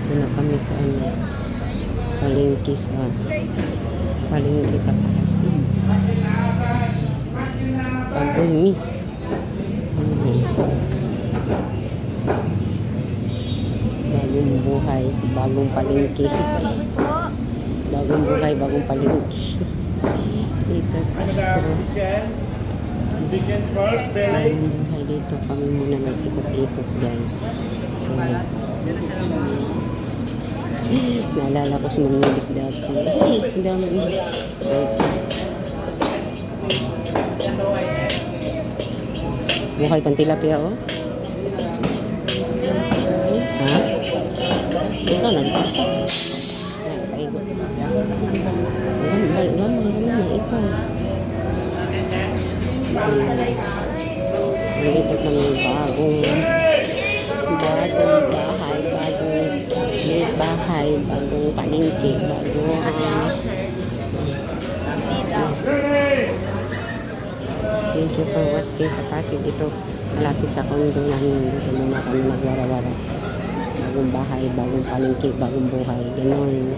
Dito na kami sa ano, palengke sa Pasig. Pagumi. Bagong buhay, bagong palengke. Bagong buhay, bagong palengke. Dito, Castro. Bagong buhay dito. Kami muna nag-ikot-ikot, guys. So, naalala ko sa mga nabis dati. Ang dami. Buhay pang tilapia, oh. Ha? Ikaw na dito. Nakaigot. Ikaw. Nandito kami bagong bahay, bagong palengke, Thank you for watching sa Pasig. Ito, malapit sa condo namin. Dito muna kami magwara-wara. Bagong bahay, bagong palengke, bagong buhay. Ganon.